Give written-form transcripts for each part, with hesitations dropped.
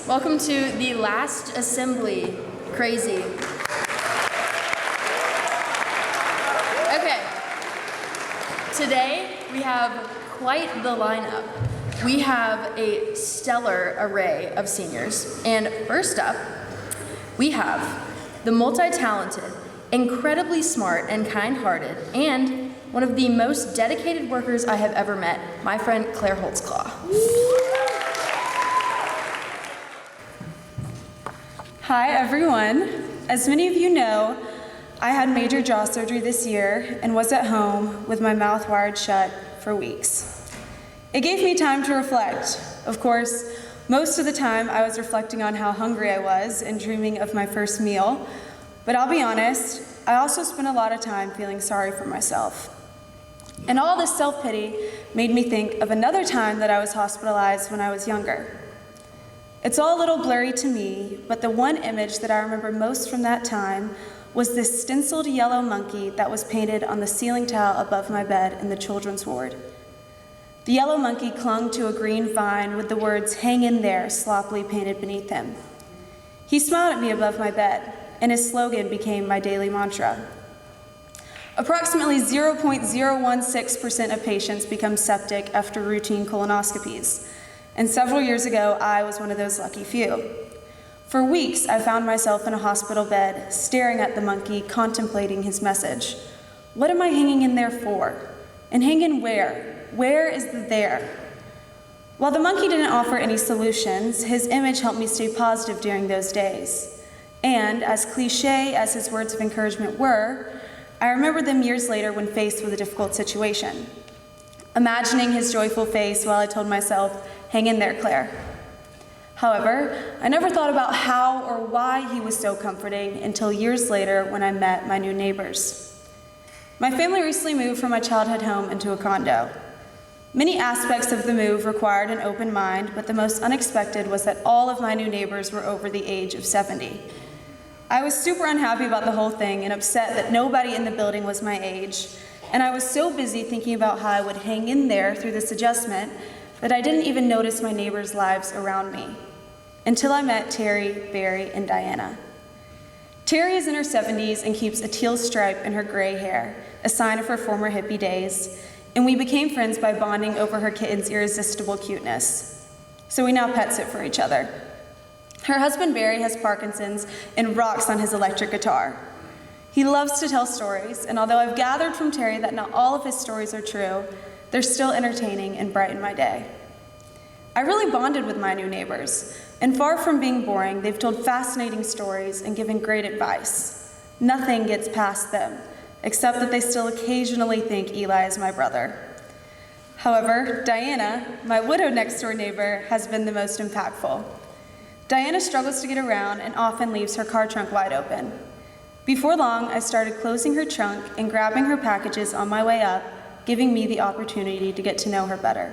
Welcome to the last assembly. Crazy. Okay, today we have quite the lineup. We have a stellar array of seniors. And first up, we have the multi-talented, incredibly smart and kind-hearted, and one of the most dedicated workers I have ever met, my friend Claire Holtzclaw. Hi everyone. As many of you know, I had major jaw surgery this year and was at home with my mouth wired shut for weeks. It gave me time to reflect. Of course, most of the time I was reflecting on how hungry I was and dreaming of my first meal, but I'll be honest, I also spent a lot of time feeling sorry for myself. And all this self-pity made me think of another time that I was hospitalized when I was younger. It's all a little blurry to me, but the one image that I remember most from that time was this stenciled yellow monkey that was painted on the ceiling tile above my bed in the children's ward. The yellow monkey clung to a green vine with the words "Hang in there" sloppily painted beneath him. He smiled at me above my bed, and his slogan became my daily mantra. Approximately 0.016% of patients become septic after routine colonoscopies, and several years ago, I was one of those lucky few. For weeks, I found myself in a hospital bed, staring at the monkey, contemplating his message. What am I hanging in there for? And hang in where? Where is the there? While the monkey didn't offer any solutions, his image helped me stay positive during those days. And as cliche as his words of encouragement were, I remember them years later when faced with a difficult situation. Imagining his joyful face while I told myself, "Hang in there, Claire." However, I never thought about how or why he was so comforting until years later when I met my new neighbors. My family recently moved from my childhood home into a condo. Many aspects of the move required an open mind, but the most unexpected was that all of my new neighbors were over the age of 70. I was super unhappy about the whole thing and upset that nobody in the building was my age, and I was so busy thinking about how I would hang in there through this adjustment that I didn't even notice my neighbors' lives around me, until I met Terry, Barry, and Diana. Terry is in her 70s and keeps a teal stripe in her gray hair, a sign of her former hippie days, and we became friends by bonding over her kitten's irresistible cuteness. So we now pet sit for each other. Her husband Barry has Parkinson's and rocks on his electric guitar. He loves to tell stories, and although I've gathered from Terry that not all of his stories are true, they're still entertaining and brighten my day. I really bonded with my new neighbors, and far from being boring, they've told fascinating stories and given great advice. Nothing gets past them, except that they still occasionally think Eli is my brother. However, Diana, my widowed next-door neighbor, has been the most impactful. Diana struggles to get around and often leaves her car trunk wide open. Before long, I started closing her trunk and grabbing her packages on my way up, giving me the opportunity to get to know her better.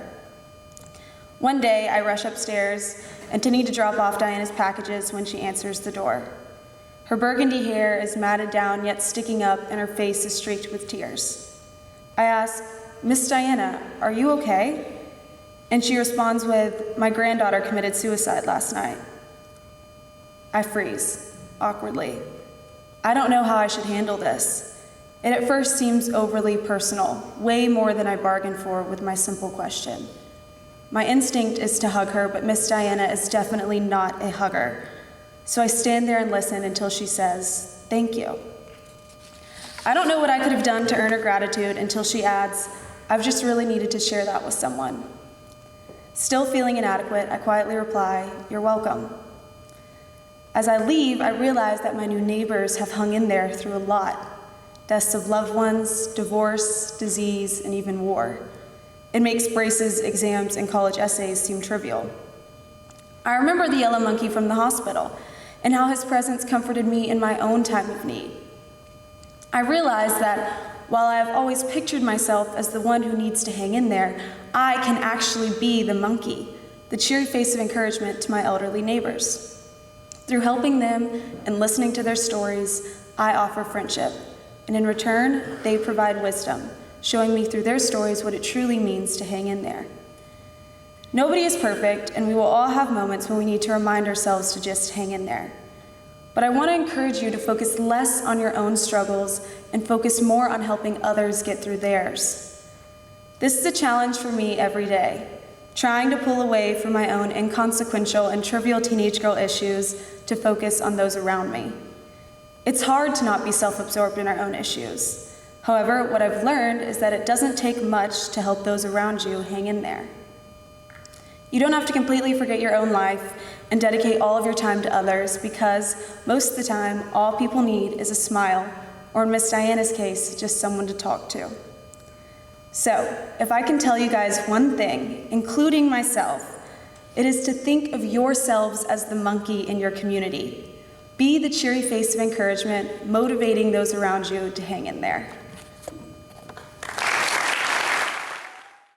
One day, I rush upstairs, intending to drop off Diana's packages when she answers the door. Her burgundy hair is matted down yet sticking up, and her face is streaked with tears. I ask, "Miss Diana, are you okay?" And she responds with, "My granddaughter committed suicide last night." I freeze, awkwardly. I don't know how I should handle this. It at first seems overly personal, way more than I bargained for with my simple question. My instinct is to hug her, but Miss Diana is definitely not a hugger. So I stand there and listen until she says, "Thank you." I don't know what I could have done to earn her gratitude until she adds, "I've just really needed to share that with someone." Still feeling inadequate, I quietly reply, "You're welcome." As I leave, I realize that my new neighbors have hung in there through a lot. Deaths of loved ones, divorce, disease, and even war. It makes braces, exams, and college essays seem trivial. I remember the yellow monkey from the hospital and how his presence comforted me in my own time of need. I realized that while I have always pictured myself as the one who needs to hang in there, I can actually be the monkey, the cheery face of encouragement to my elderly neighbors. Through helping them and listening to their stories, I offer friendship, and in return, they provide wisdom, showing me through their stories what it truly means to hang in there. Nobody is perfect, and we will all have moments when we need to remind ourselves to just hang in there. But I want to encourage you to focus less on your own struggles and focus more on helping others get through theirs. This is a challenge for me every day, trying to pull away from my own inconsequential and trivial teenage girl issues to focus on those around me. It's hard to not be self-absorbed in our own issues. However, what I've learned is that it doesn't take much to help those around you hang in there. You don't have to completely forget your own life and dedicate all of your time to others, because most of the time, all people need is a smile, or in Miss Diana's case, just someone to talk to. So, if I can tell you guys one thing, including myself, it is to think of yourselves as the monkey in your community. Be the cheery face of encouragement, motivating those around you to hang in there.